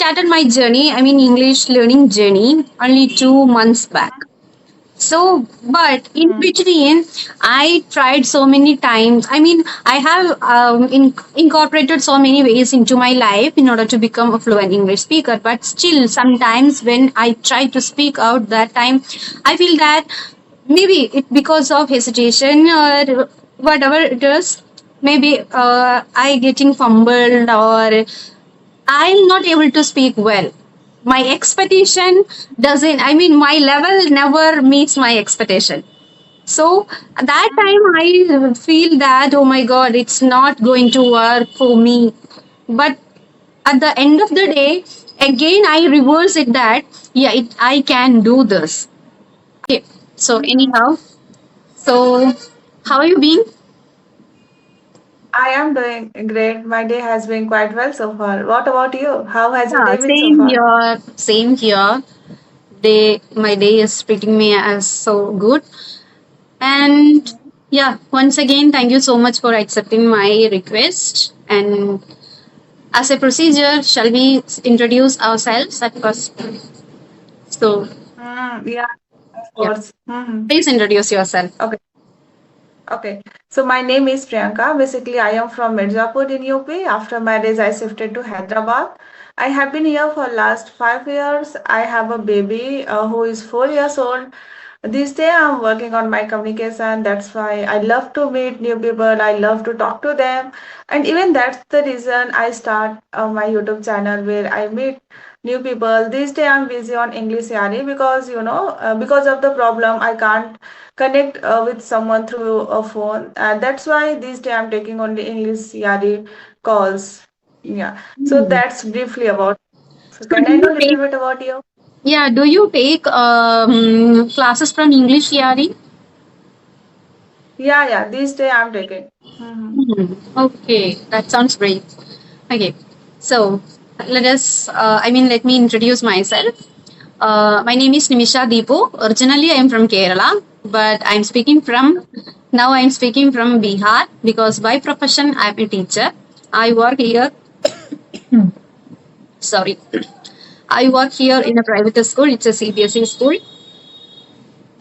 started my journey, I mean English learning journey, only 2 months back. So, but in Mm. between, I tried so many times. I mean, I have incorporated so many ways into my life in order to become a fluent English speaker. But still, sometimes when I try to speak out, that time I feel that maybe it because of hesitation or whatever it is. Maybe I getting fumbled or I'm not able to speak well. My expectation doesn't, I mean, my level never meets my expectation. So at that time, I feel that, oh my God, it's not going to work for me. But at the end of the day, again, I reverse it that, yeah, I can do this. Okay. So, anyhow, so how have you been? I am doing great. My day has been quite well so far. What about you? How has your Yeah, day been so same far? here. Same here. My day is treating me as so good. And yeah, once again, thank you so much for accepting my request. And as a procedure, shall we introduce ourselves at first? So, Yeah, of yeah, course. please introduce yourself. Okay. Okay. So my name is Priyanka. Basically, I am from Mirzapur in UP. After marriage, I shifted to Hyderabad. I have been here for last 5 years. I have a baby who is 4 years old. This day I'm working on my communication. That's why I love to meet new people. I love to talk to them. And even that's the reason I start my YouTube channel where I meet new people. This day I'm busy on English Yari because because of the problem I can't connect with someone through a phone. That's why this day I'm taking only English Yari calls. Yeah. So Hmm. that's briefly about. So So, can do I you know a little take, bit about you? yeah, do you take classes from English, Yari? Yeah, yeah. This day I'm taking. Hmm. Okay, that sounds great. Okay, so let me introduce myself. My name is Nimisha Deepu. Originally, I am from Kerala, but now I'm speaking from Bihar because by profession, I'm a teacher. I work here, sorry, I work here in a private school. It's a CBSE school.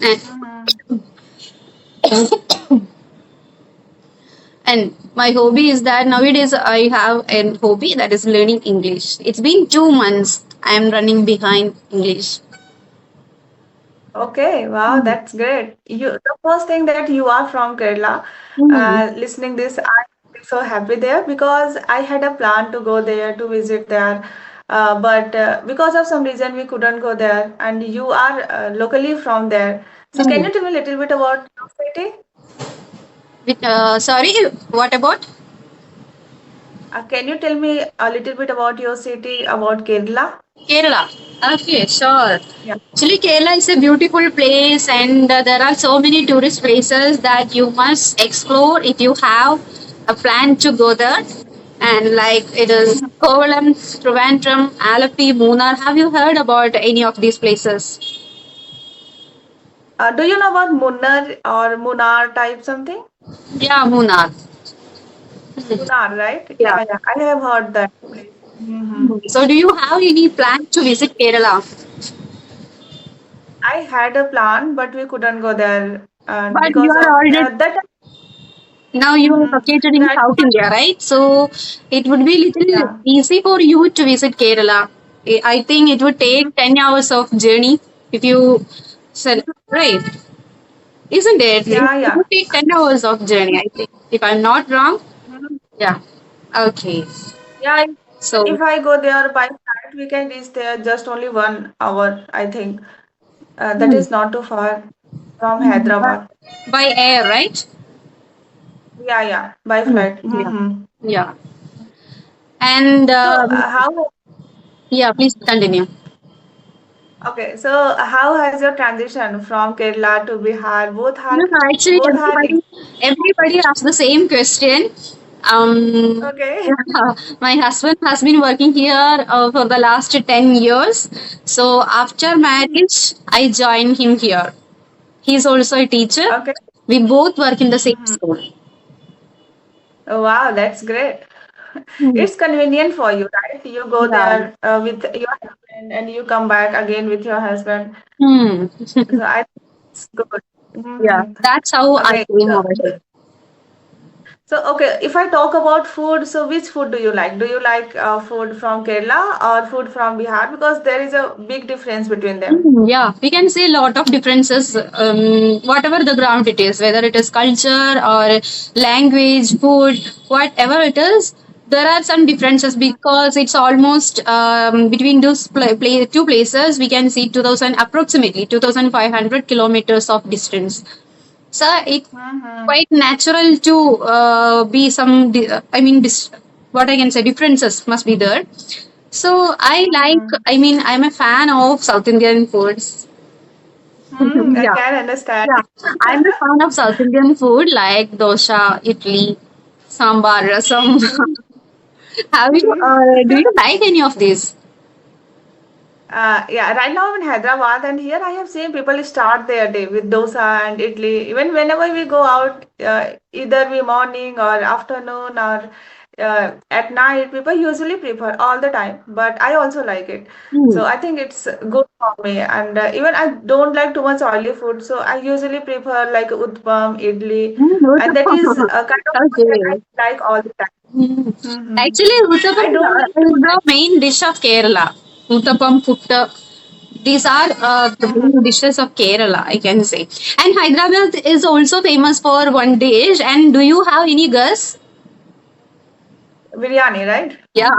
And, Mm-hmm. and my hobby is that nowadays I have a hobby that is learning English. It's been 2 months I'm running behind English. Okay, wow, Hmm. that's great. The first thing that you are from Kerala, Hmm. listening this, I'm so happy there because I had a plan to go there to visit there, but because of some reason we couldn't go there. And you are locally from there, so can Hmm. you tell me a little bit about your city? Sorry, what about? Can you tell me a little bit about your city, about Kerala? Kerala. Okay, sure. Yeah. Actually, Kerala is a beautiful place, and there are so many tourist places that you must explore if you have a plan to go there. And like it is Kovalam, Trivandrum, Alapi, Munnar. Have you heard about any of these places? Do you know about Munnar or Munar type something? Yeah, Munnar. Munar, right? Yeah. Yeah, yeah. I have heard that place. So, do you have any plan to visit Kerala? I had a plan, but we couldn't go there But you because are of already that. now you are Mhm. located in Right. South India, right? So it would be little Yeah. easy for you to visit Kerala. I think it would Mhm. take 10 hours of journey if you said right, isn't it? Yeah, It yeah. would take 10 hours of journey. I think if I'm not wrong. Mhm. Yeah. Okay. Yeah, So if I go there by flight, we can reach there just only 1 hour, I think. That hmm, is not too far from Hyderabad. by air, right? Yeah, yeah, by Hmm, flight. yeah. Hmm. Yeah. And So, how yeah, please continue. okay, so how has your transition from Kerala to Bihar? No, actually, Both are everybody asks the same question. okay. Yeah, my husband has been working here for the last 10 years. So after marriage, I joined him here. He's also a teacher. Okay. We both work in the same Mhm. school. Wow, that's great. Hmm. It's convenient for you, right? You go Yeah. there with your husband and you come back again with your husband. Hmm. So I think it's good. Yeah. That's how I Okay. came over here. Okay, if I talk about food, so which food do you like? Do you like food from Kerala or food from Bihar? Because there is a big difference between them. Yeah, we can see a lot of differences, whatever the ground it is, whether it is culture or language, food, whatever it is. There are some differences because it's almost between those two places. We can see 2000 approximately 2,500 kilometers of distance. So it's Mm-hmm. quite natural to be some. What I can say differences must be there. So I like. Mm-hmm. I'm a fan of South Indian foods. I Yeah, can understand. yeah. I'm a fan of South Indian food like dosa, idli, sambar, rasam. Have you? Do you like any of these? Yeah, right now I'm in Hyderabad, and here I have seen people start their day with dosa and idli. Even whenever we go out, either we morning or afternoon or at night, people usually prefer all the time. But I also like it, Hmm. so I think it's good for me. And even I don't like too much oily food, so I usually prefer like utpam, idli, and that is Uttapam. a kind of food that Okay. I like all the time. Hmm. Hmm. Actually, I uttapam don't like is too the main dish of Kerala. Uttapam, putta. These are the much. main dishes of Kerala, I can say. And Hyderabad is also famous for one dish. And do you have any guess? Biryani, right? Yeah,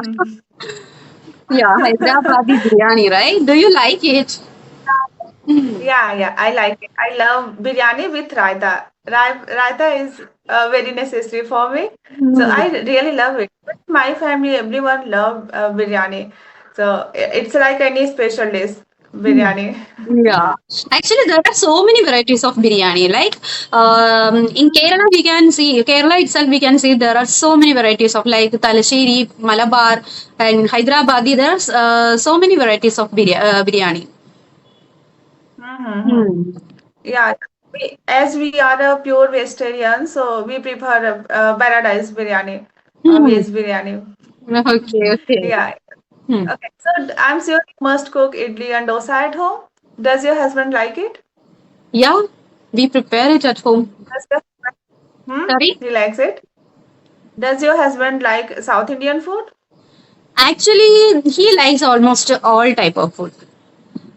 yeah, Hyderabadi biryani, right? Do you like it? Hmm. Yeah, I like it. I love biryani with raita. Raita is very necessary for me. So Hmm. I really love it. But my family, everyone love biryani. So it's like any special dish, Hmm. biryani. Yeah, actually, there are so many varieties of biryani. Like in Kerala, we can see Kerala itself. We can see there are so many varieties of like Talasheri, Malabar, and Hyderabadi. There's so many varieties of biryani. Mm-hmm. Hmm. Yeah, as we are a pure vegetarian, so we prefer paradise biryani, Hmm. veg biryani. Okay, okay. Yeah. Hmm. Okay. So I'm sure you must cook idli and dosa at home. Does your husband like it? Yeah, we prepare it at home. Does your Sorry. He likes it? Does your husband like South Indian food? Actually, he likes almost all type of food.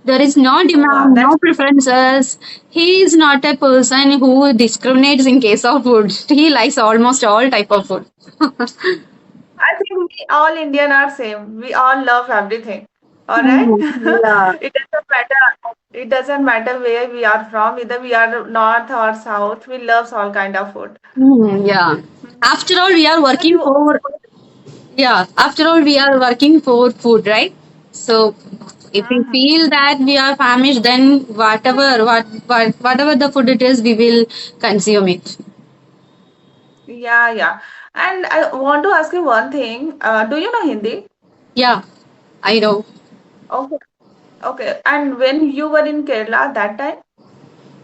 There is no Oh wow, demand, that's no preferences. He is not a person who discriminates in case of food. He likes almost all type of food. I think we all Indian are same. We all love everything. All right? Hmm, yeah. It doesn't matter. It doesn't matter where we are from, either we are north or south. We love all kind of food. Yeah. Mhm. After all, we are So working for, yeah. After all, we are working for food, right? So if we Mhm. feel that we are famished, then whatever the food it is, we will consume it. Yeah. And I want to ask you one thing. Do you know Hindi? Yeah, I know. Okay. Okay. And when you were in Kerala that time?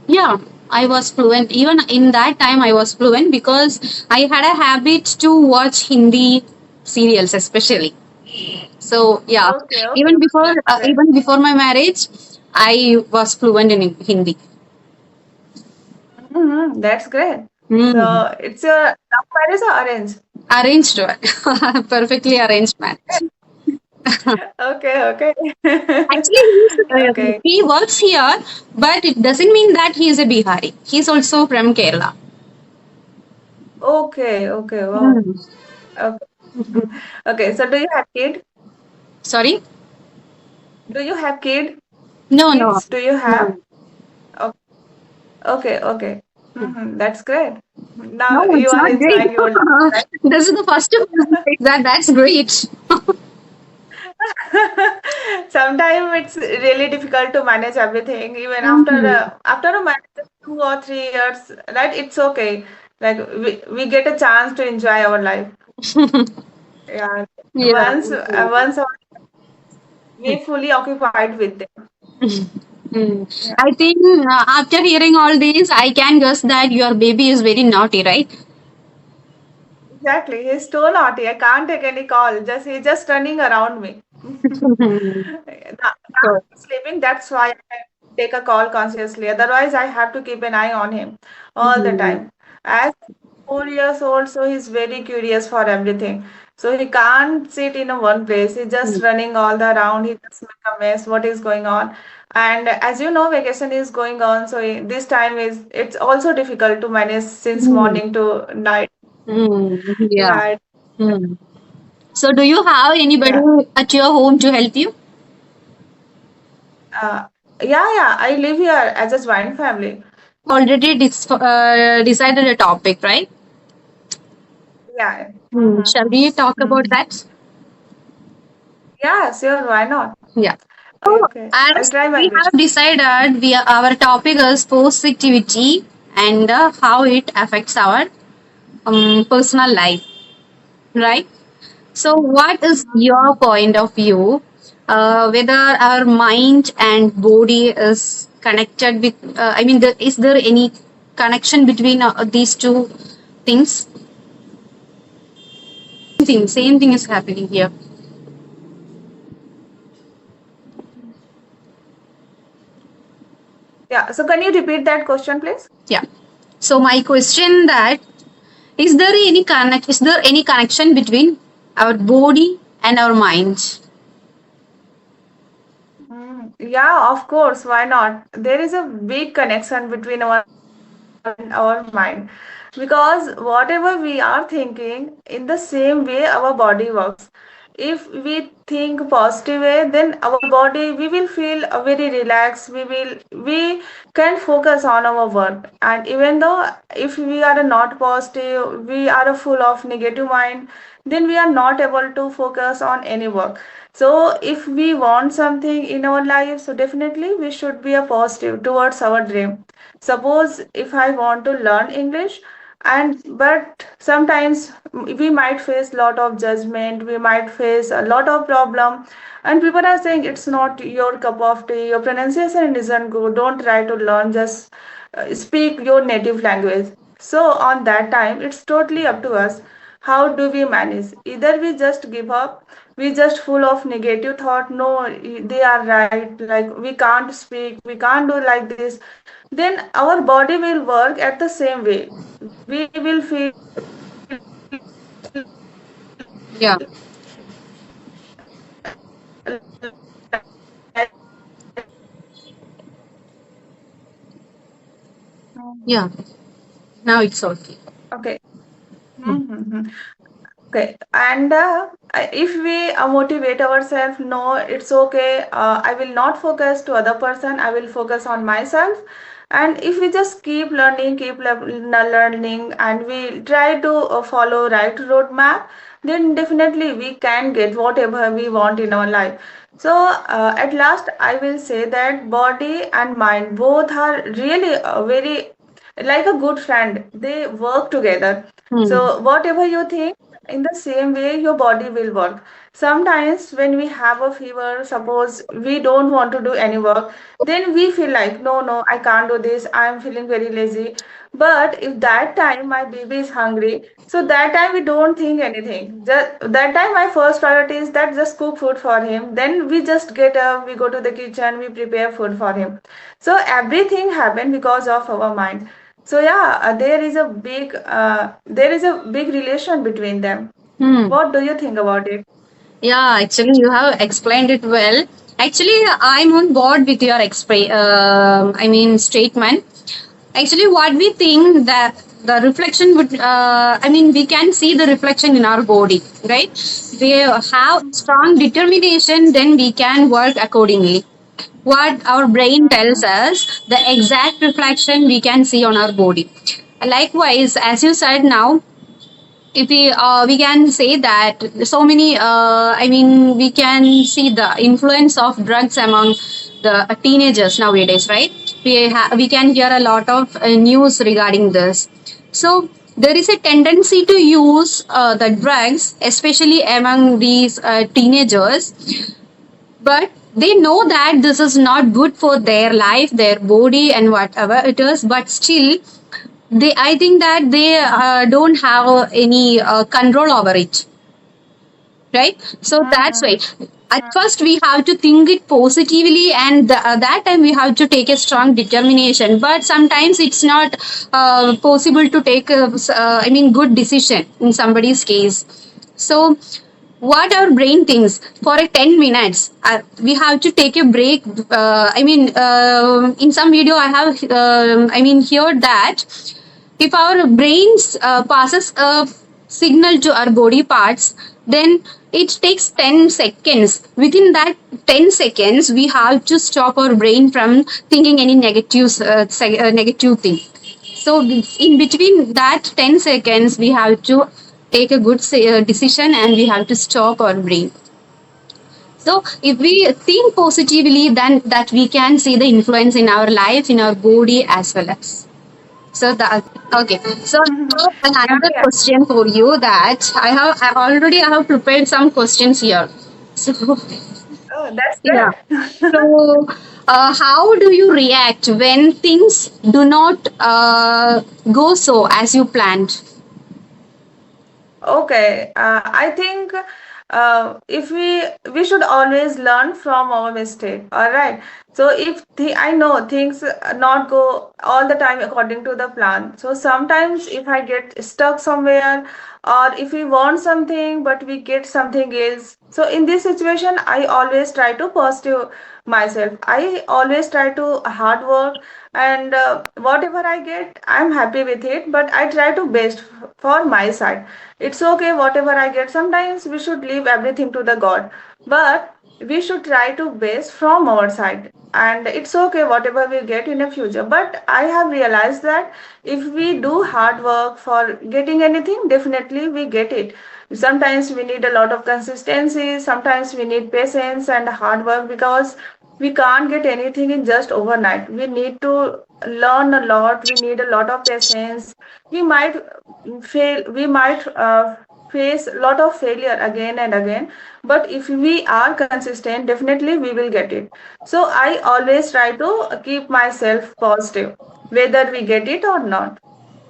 Yeah, I was fluent. Even in that time, I was fluent because I had a habit to watch Hindi serials, especially. So yeah, Okay. That's great. even before my marriage, I was fluent in Hindi. That's great. Hmm. So it's your love marriage or arrange? Arranged, perfectly arranged match. Okay. Actually, Okay. he works here, but it doesn't mean that he is a Bihari. He's also from Kerala. Okay. Wow. Hmm. Okay. Okay. So do you have kid? Sorry? Do you have kid? No, no, Kids? Do you have? no. O- Okay. That's great. No, Now you it's are not great. enjoying your life, right? This is the first person who says that. That's great. Sometimes it's really difficult to manage everything, even Mhm. after a marriage of 2 or 3 years, right? It's okay. Like we get a chance to enjoy our life. Yeah. Yeah. Once we fully occupied with them. Mm. Yeah. I think after hearing all these, I can guess that your baby is very naughty, right? Exactly. He's too naughty. I can't take any call. He's just running around me. Now So, he's sleeping. That's why I take a call consciously. Otherwise, I have to keep an eye on him all the mm, time. As 4 years old, so he's very curious for everything. So he can't sit in a one place. He's just mm, running all the around. He just make a mess. What is going on? And as you know, vacation is going on. So this time is it's also difficult to manage since mm, morning to night. yeah. Right. Mm. So, do you have anybody Yeah. at your home to help you? Uh, yeah. I live here as a joint family. Already decided a topic, right? Yeah. Shall we talk about Mm. that? Yeah, sure. Why not? Yeah. So, Okay. I'll as try my we best. have decided, our topic is positivity and how it affects our personal life, right? So, what is your point of view? Whether our mind and body is connected with, I mean, is there any connection between these two things? Same thing is happening here. Yeah. So can you repeat that question, please? Yeah. So, my question that is there any connection between our body and our mind? Yeah, of course. Why not? There is a big connection between our and our mind because whatever we are thinking, in the same way our body works. If we think positive way, then our body we will feel very relaxed. We can focus on our work. And even though if we are not positive, we are full of negative mind, then we are not able to focus on any work. So if we want something in our life, so definitely we should be a positive towards our dream. Suppose if I want to learn English, and but sometimes we might face lot of judgment, we might face a lot of problem, and people are saying it's not your cup of tea, your pronunciation isn't good, don't try to learn, just speak your native language. So on that time it's totally up to us. How do we manage? Either we just give up, we just full of negative thought, no, they are right, like we can't speak, we can't do like this, then our body will work at the same way. We will feel Yeah. Yeah. Now it's okay. okay. Okay, and if we motivate ourselves, no, it's okay. I will not focus to other person. I will focus on myself. And if we just keep learning, learning, and we try to follow right roadmap, then definitely we can get whatever we want in our life. So at last, I will say that body and mind both are really very like a good friend. They work together. Hmm. So whatever you think, in the same way your body will work. Sometimes when we have a fever, suppose we don't want to do any work, then we feel like no, I can't do this, I am feeling very lazy. But if that time my baby is hungry, so that time we don't think anything, just that time my first priority is that just cook food for him, then we just get up, we go to the kitchen, we prepare food for him. So everything happened because of our mind. So yeah, there is a big relation between them. Hmm. What do you think about it? Yeah, actually, you have explained it well. Actually, I'm on board with your statement. Actually, what we think that the reflection would, we can see the reflection in our body, right? We have strong determination, then we can work accordingly. What our brain tells us, the exact reflection we can see on our body. Likewise, as you said now, if we can say that so many we can see the influence of drugs among the teenagers nowadays, right? We can hear a lot of news regarding this. So there is a tendency to use the drugs, especially among these teenagers, but they know that this is not good for their life, their body, and whatever it is, but still I think that they don't have any control over it, right? So that's why at first we have to think it positively, and that time we have to take a strong determination, but sometimes it's not possible to take I mean good decision in somebody's case. So what our brain thinks for a 10 minutes, we have to take a break. I mean in some video I have I mean heard that if our brains passes a signal to our body parts, then it takes 10 seconds. Within that 10 seconds we have to stop our brain from thinking any negative thing. So in between that 10 seconds we have to take a good decision, and we have to stop our brain. So if we think positively, then that we can see the influence in our life, in our body as well as. So that okay. So now another Yeah. question for you, that I already have prepared some questions here. So Oh, that's yeah. good. So how do you react when things do not go so as you planned? Okay, I think if we should always learn from our mistake. All right. So if I know things not go all the time according to the plan. So sometimes if I get stuck somewhere, or if we want something but we get something else. So in this situation, I always try to positive myself. I always try to hard work, and whatever I get, I'm happy with it. But I try to best for my side. It's okay whatever I get. Sometimes we should leave everything to the God, but we should try to base from our side. And it's okay whatever we get in the future. But I have realized that if we do hard work for getting anything, definitely we get it. Sometimes we need a lot of consistency, sometimes we need patience and hard work, because we can't get anything in just overnight. We need to learn a lot, we need a lot of patience. We might fail, we might face a lot of failure again and again, but if we are consistent, definitely we will get it. So I always try to keep myself positive, whether we get it or not.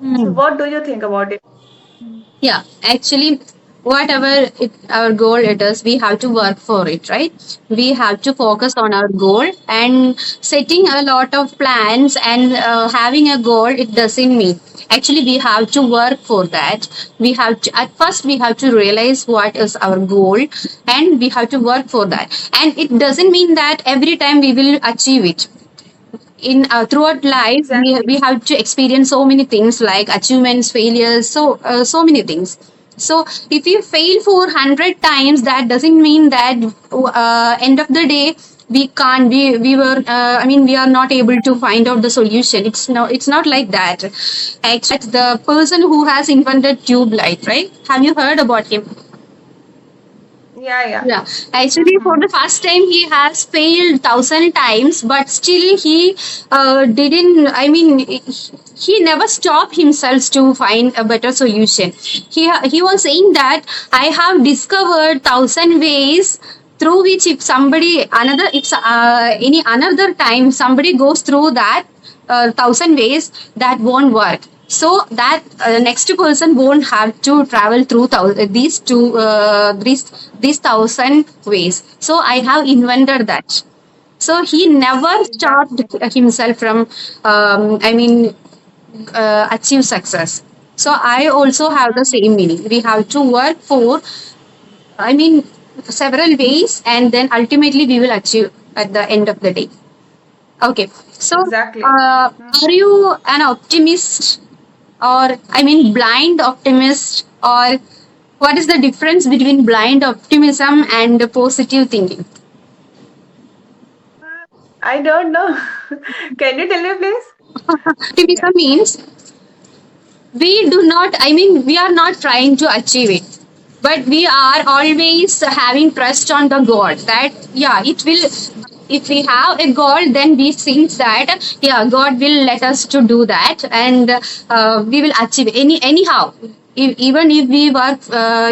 So Hmm. what do you think about it? Yeah, actually, whatever our goal it is, we have to work for it, right? We have to focus on our goal, and setting a lot of plans and having a goal. It doesn't mean actually we have to work for that. We have to at first we have to realize what is our goal, and we have to work for that. And it doesn't mean that every time we will achieve it. In throughout life Exactly. we have to experience so many things like achievements, failures, so many things. So if you fail for 100 times, that doesn't mean that end of the day we can't we were I mean we are not able to find out the solution. It's not like that. Actually the person who has invented tube light, right? Have you heard about him? Yeah, yeah. Yeah, actually, for the first time, he has failed 1,000 times, but still he didn't. I mean, he never stopped himself to find a better solution. He was saying that I have discovered 1,000 ways through which if somebody another if any another time somebody goes through that 1,000 ways, that won't work. So that next person won't have to travel through these 1,000 ways. So I have invented that. So he never stopped Exactly. himself from I mean achieve success. So I also have the same meaning. We have to work for I mean several ways, and then ultimately we will achieve at the end of the day. Okay. So Exactly. are you an optimist, or I mean blind optimist, or what is the difference between blind optimism and positive thinking? I don't know. Can you tell me, please? Yeah. Optimism means we do not, I mean, we are not trying to achieve it, but we are always having trust on the God that, yeah, it will. If we have a goal, then we think that yeah, God will let us to do that, and we will achieve anyhow. Even if we work,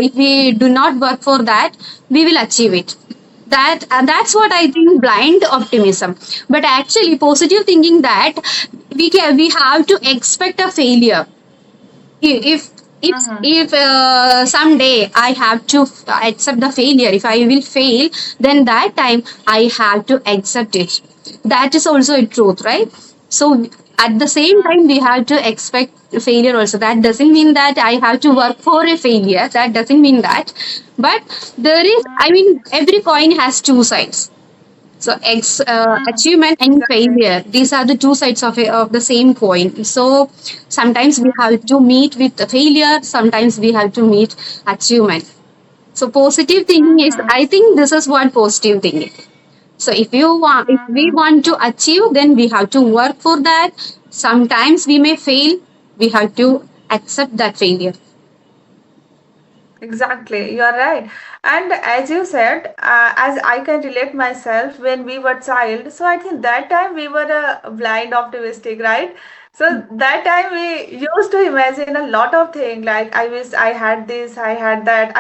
if we do not work for that, we will achieve it. That's what I think blind optimism. But actually positive thinking, that we have to expect a failure. if if Mm-hmm. if someday I have to accept the failure, if I will fail, then that time I have to accept it. That is also a truth, right? So at the same time we have to expect failure also. That doesn't mean that I have to work for a failure, that doesn't mean that. But there is, I mean, every coin has two sides. So Mm-hmm. achievement and Exactly. failure, these are the two sides of the same coin. So sometimes we have to meet with the failure, sometimes we have to meet achievement. So positive thinking is, Mm-hmm. I think this is what positive thinking. So if we Mm-hmm. want to achieve, then we have to work for that. Sometimes we may fail, we have to accept that failure. Exactly, you are right. And as you said, as I can relate myself when we were child, so I think that time we were blind optimistic, right? So that time we used to imagine a lot of things like I wish I had this, I had that,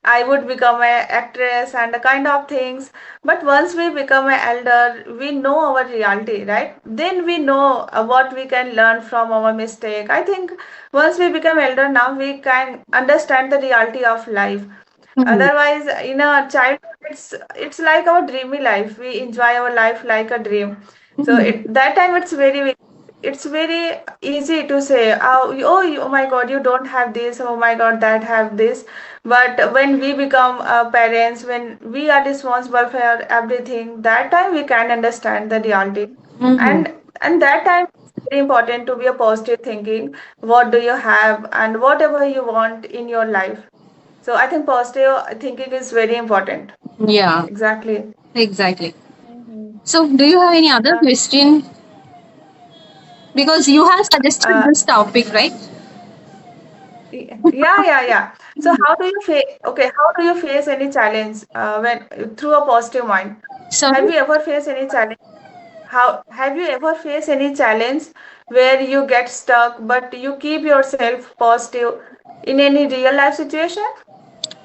I would become an actress and the kind of things. But once we become an elder, we know our reality, right? Then we know what we can learn from our mistake. I think once we become elder now we can understand the reality of life. Mhm. Otherwise in a childhood it's like our dreamy life, we enjoy our life like a dream. So Mhm. that time it's very easy to say, oh my god, you don't have this, oh my god, that have this. But when we become parents, when we are responsible for everything, that time we can understand the reality. Mhm. And that time it's very important to be a positive thinking. What do you have and whatever you want in your life. So I think positive thinking is very important. Yeah, Exactly. exactly. Mhm. So do you have any other Uh, question? Because you have suggested uh, this topic, right? yeah. So how do you face? Okay, how do you face any challenge when through a positive mind? Have Sorry. you ever faced any challenge? How have you ever faced any challenge where you get stuck, but you keep yourself positive in any real life situation?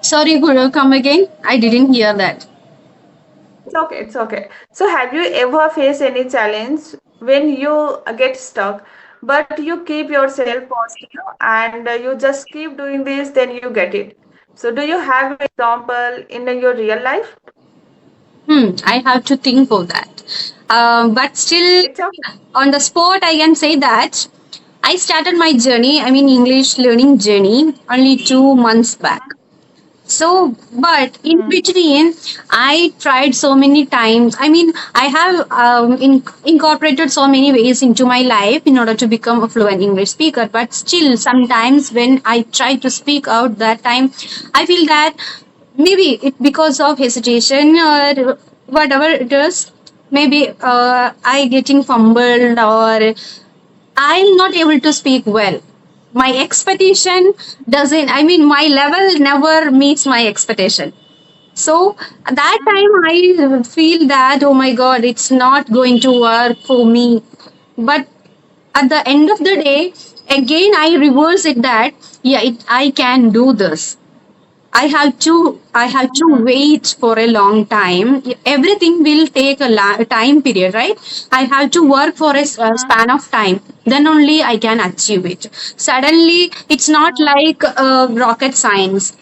Sorry, Guru, come again. I didn't hear that. It's okay. So have you ever faced any challenge when you get stuck, but you keep yourself positive and you just keep doing this, then you get it. So do you have example in your real life? I have to think of that. But still, It's okay. on the spot, I can say that I started my journey, I mean, English learning journey, only 2 months back. So, but in Mm-hmm. between, I tried so many times. I mean, I have incorporated so many ways into my life in order to become a fluent English speaker. But still, sometimes when I try to speak out, that time I feel that maybe it because of hesitation or whatever it is. Maybe I getting fumbled or I'm not able to speak well. My expectation doesn't, I mean, my level never meets my expectation. So at that time, I feel that, oh my God, it's not going to work for me. But at the end of the day, again, I reverse it that, yeah, I can do this. I have to wait for a long time. Everything will take a time period, right? I have to work for a span of time. Then only I can achieve it. Suddenly, it's not like rocket science.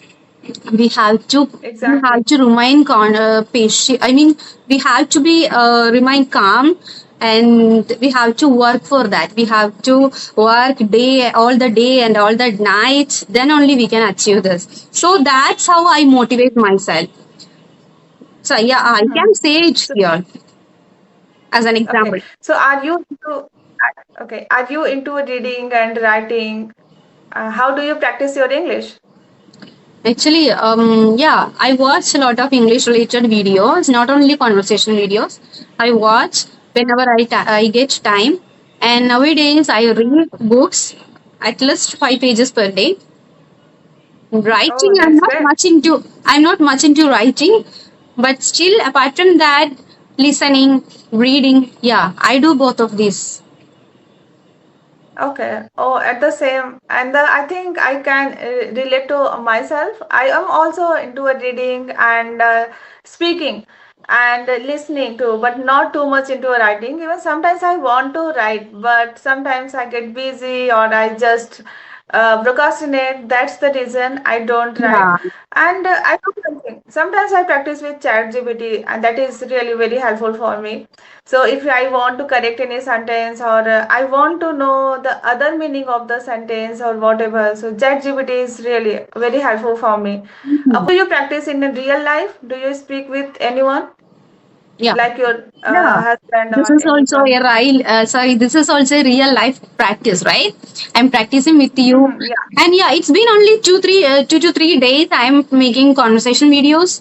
We have to we Exactly. have to remain patient. I mean, we have to be remain calm, and we have to work for that. We have to work day all the day and all the night. Then only we can achieve this. So that's how I motivate myself. So yeah, I Mm-hmm. can say it So here as an okay. example. So are you into reading and writing? How do you practice your English? Actually, yeah, I watch a lot of English related videos, not only conversation videos. I watch whenever I get time. And nowadays, I read books at least 5 pages per day. Writing, Oh, that's great. I'm not much into writing, but still, apart from that, listening, reading, yeah, I do both of these. Okay. Oh, at the same, and I think I can relate to myself. I am also into a reading and speaking. and listening to, but not too much into writing. Even sometimes I want to write, but sometimes I get busy or I just procrastinate. That's the reason I don't write. Yeah. And I do something. Sometimes I practice with ChatGPT, and that is really very helpful for me. So if I want to correct any sentence or I want to know the other meaning of the sentence or whatever, so ChatGPT is really very helpful for me. Mhm. Do you practice in real life? Do you speak with anyone Yeah. like your Yeah. husband This or is also a anyone? real, sorry, this is also a real life practice, right? I'm practicing with you. Hmm, yeah. And yeah, it's been only 2 to 3 days. I'm making conversation videos.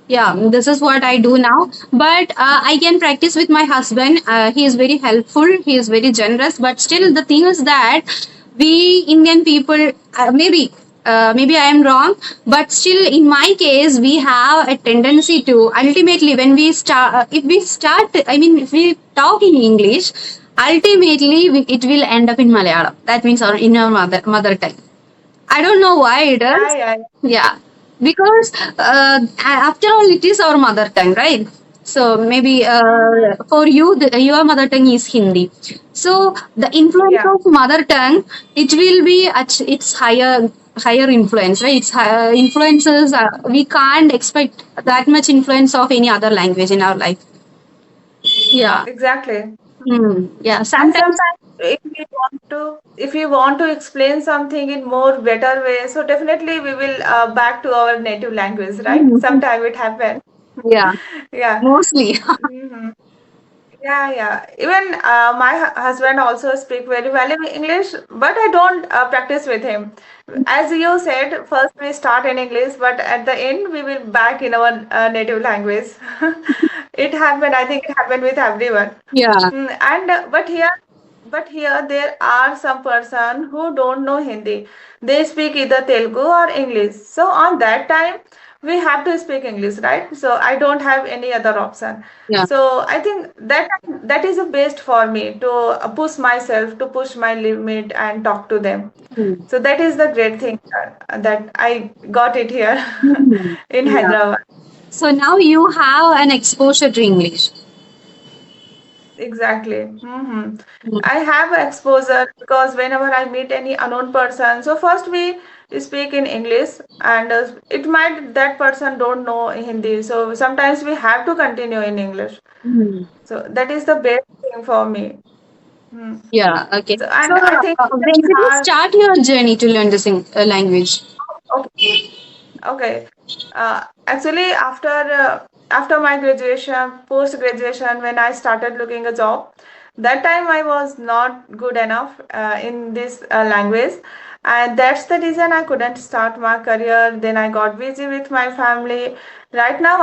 Yeah, this is what I do now. But I can practice with my husband. He is very helpful. He is very generous. But still, the thing is that we Indian people, maybe I am wrong, but still, in my case, we have a tendency to ultimately when we start, if we start, I mean, if we talk in English, ultimately it will end up in Malayalam. That means in our mother tongue. I don't know why it Yeah, is. yeah, Yeah, because after all, it is our mother tongue, right? So maybe mm-hmm. for you, your mother tongue is Hindi. So the influence Yeah, of mother tongue, it will be at its higher influence, right? Its higher influences. We can't expect that much influence of any other language in our life. Yeah. exactly. Yeah. And Sometimes. sometimes if we want to explain something in more better way, so definitely we will back to our native language, right? Mhm. Sometime it happens. Yeah. Yeah. Mostly. Hmm. Yeah, yeah. Even my husband also speak very well in English, but I don't practice with him. As you said, first we start in English, but at the end we will back in our native language. It happened. I think it happened with everyone. Yeah. And but here there are some person who don't know Hindi. They speak either Telugu or English. So on that time we have to speak English, right? So I don't have any other option. Yeah. So I think that is the best for me to push myself, to push my limit and talk to them. Mm. So that is the great thing that I got it here Mhm. in Yeah. Hyderabad. So now you have an exposure to English. Exactly. Hmm. Mm. I have exposure because whenever I meet any unknown person, so first we speak in English, and it might that person don't know Hindi. So sometimes we have to continue in English. Mm. So that is the best thing for me. Hmm. Yeah. Okay. So, So and I think when did you our start your journey to learn this language? okay, okay. Actually, after my graduation, post graduation, when I started looking a job, that time I was not good enough in this language, and that's the reason I couldn't start my career. Then I got busy with my family. Right now,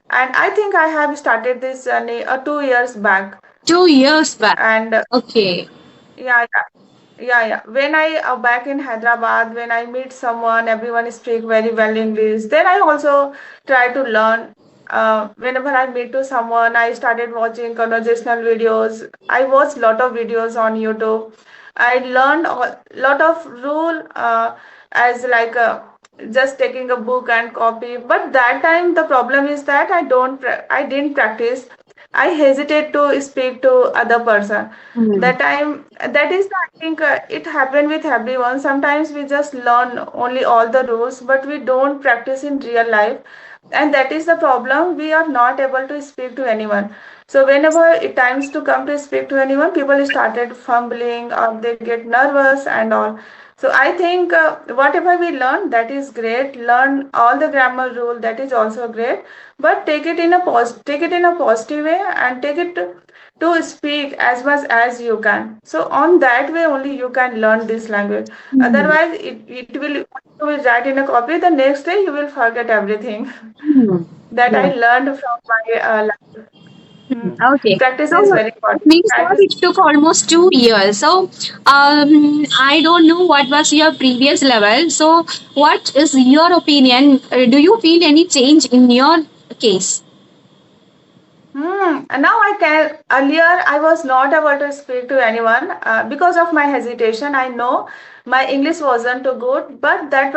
and I think I have started this journey 2 years back, 2 years back. and Okay. yeah, yeah. Yeah, yeah. When I back in Hyderabad, when I meet someone, everyone speak very well English. Then I also try to learn. Whenever I meet to someone, I started watching conversational videos. I watched lot of videos on YouTube. I learned a lot of rule as like just taking a book and copy. But that time the problem is that I didn't practice. I hesitate to speak to other person. Mm. That time, that is, I think it happened with everyone. Sometimes we just learn only all the rules, but we don't practice in real life. And that is the problem. We are not able to speak to anyone. So whenever it times to come to speak to anyone, people started fumbling or they get nervous and all. So I think whatever we learn, that is great. Learn all the grammar rule, that is also great. But take it in a positive way and take it to speak as much as you can. So on that way only you can learn this language. Mm. Otherwise, it will you will write in a copy. The next day you will forget everything Mm. that I Yeah. learned from my life. Mm. Hmm. Okay. Practice So is very it important. means Try that to it took almost 2 years. So I don't know what was your previous level. So what is your opinion? Do you feel any change in your case? And now I can. Earlier, I was not able to speak to anyone because of my hesitation. I know my English wasn't too good, but that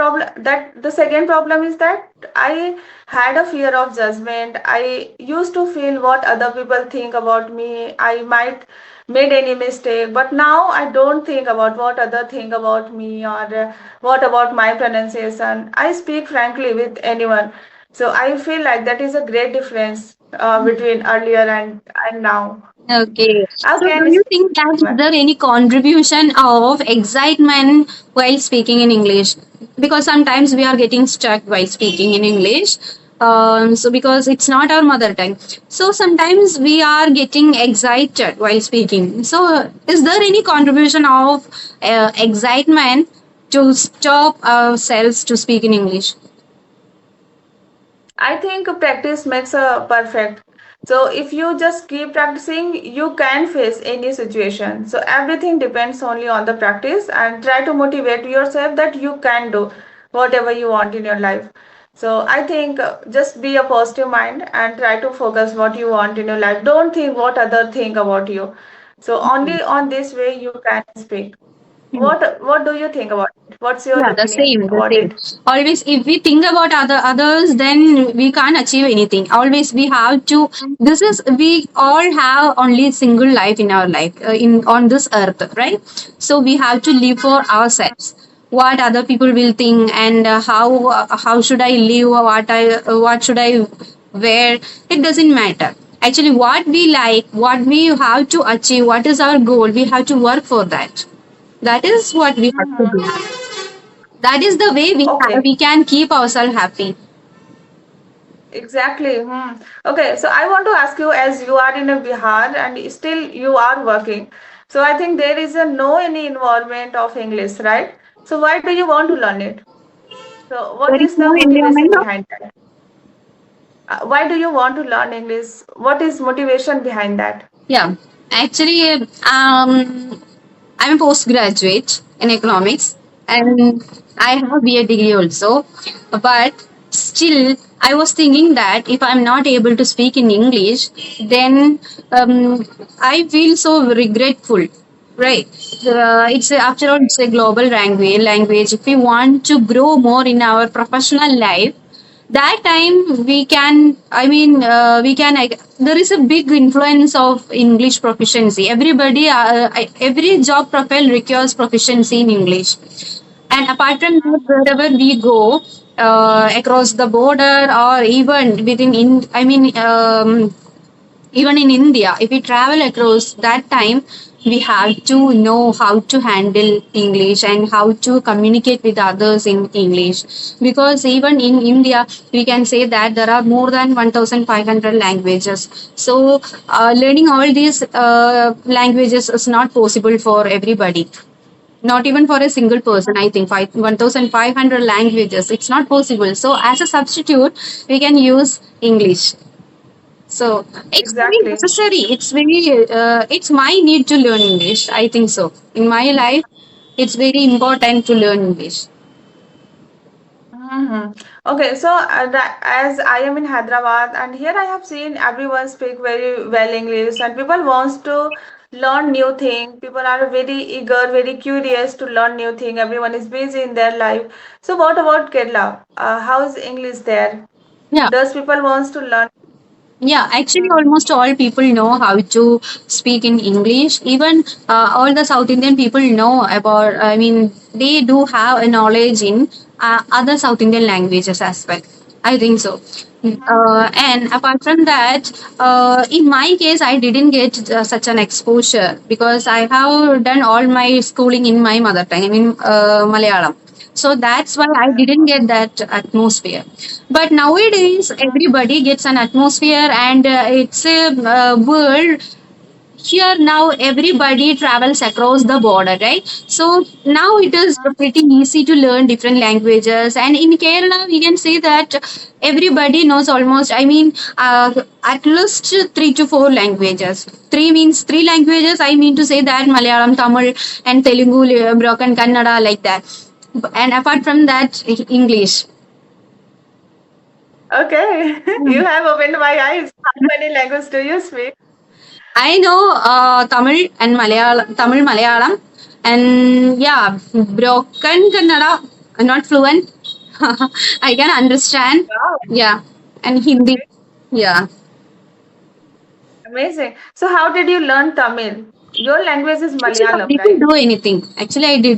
the second problem is that I had a fear of judgment. I used to feel what other people think about me. I might made any mistake, but now I don't think about what other think about me or what about my pronunciation. I speak frankly with anyone. So I feel like that is a great difference between earlier and now. Okay. How So, do can I you speak? think that is there any contribution of excitement while speaking in English? Because sometimes we are getting stuck while speaking in English. So, because it's not our mother tongue. So, sometimes we are getting excited while speaking. So, is there any contribution of excitement to stop ourselves to speak in English? I think practice makes a perfect. So if you just keep practicing, you can face any situation. So everything depends only on the practice and try to motivate yourself that you can do whatever you want in your life. So I think just be a positive mind and try to focus what you want in your life. Don't think what other think about you. So only on this way you can speak. What do you think about it? What's your Yeah, the opinion same, the about same. it? Always, if we think about others, then we can't achieve anything. Always, we have to. This is we all have only single life in our life in on this earth, right? So we have to live for ourselves. What other people will think and how should I live? What should I wear? It doesn't matter. Actually, what we like, what we have to achieve, what is our goal, we have to work for that. That is what we have to do. Mhm. That is the way Okay. we can keep ourselves happy. Exactly. Okay, so I want to ask you, as you are in a Bihar and still you are working, so I think there is a no any involvement of English, right? So why do you want to learn it? So what There is is no the motivation environment of, behind that? Why do you want to learn English? What is motivation behind that? yeah. Actually, I'm a postgraduate in economics and I have a BA degree also. But still, I was thinking that if I'm not able to speak in English, then I feel so regretful. Right. After all, it's a global language. Language. If we want to grow more in our professional life, that time we can. I mean, we can. There is a big influence of English proficiency. Every job profile requires proficiency in English. And apart from that, wherever we go, across the border or even even in India, if we travel across that time, we have to know how to handle English and how to communicate with others in English. Because even in India, we can say that there are more than 1,500 languages. So, learning all these languages is not possible for everybody. Not even for a single person, I think 1,500 languages. It's not possible. So, as a substitute, we can use English. So it's very Exactly. necessary. It's my need to learn English. I think so. In my life, it's very important to learn English. hmm Okay, so as I am in Hyderabad and here I have seen everyone speak very well English and people wants to learn new thing. People are very eager, very curious to learn new thing. Everyone is busy in their life. So what about Kerala? How is English there? Yeah. Does people wants to learn? Yeah, actually, almost all people know how to speak in English. Even all the South Indian people know about, I mean, they do have a knowledge in other South Indian languages as well. I think so. And apart from that, in my case, I didn't get such an exposure because I have done all my schooling in my mother tongue, I mean, Malayalam. So that's why I didn't get that atmosphere. But nowadays, everybody gets an atmosphere, and it's a world. Here now, everybody travels across the border, right? So now it is pretty easy to learn different languages. And in Kerala, we can say that everybody knows almost. I mean, at least 3 to 4 languages. Three means three languages. I mean to say that Malayalam, Tamil, and Telugu, broken Kannada, like that. And apart from that, English. Okay, Hmm. you have opened my eyes. How many languages do you speak? I know Tamil, Malayalam, and yeah, broken Kannada. Not fluent. I can understand. Wow, Yeah, and Hindi. Yeah. amazing. So how did you learn Tamil? Your language is Actually, I Malayalam, didn't right? do anything. Actually, I didn't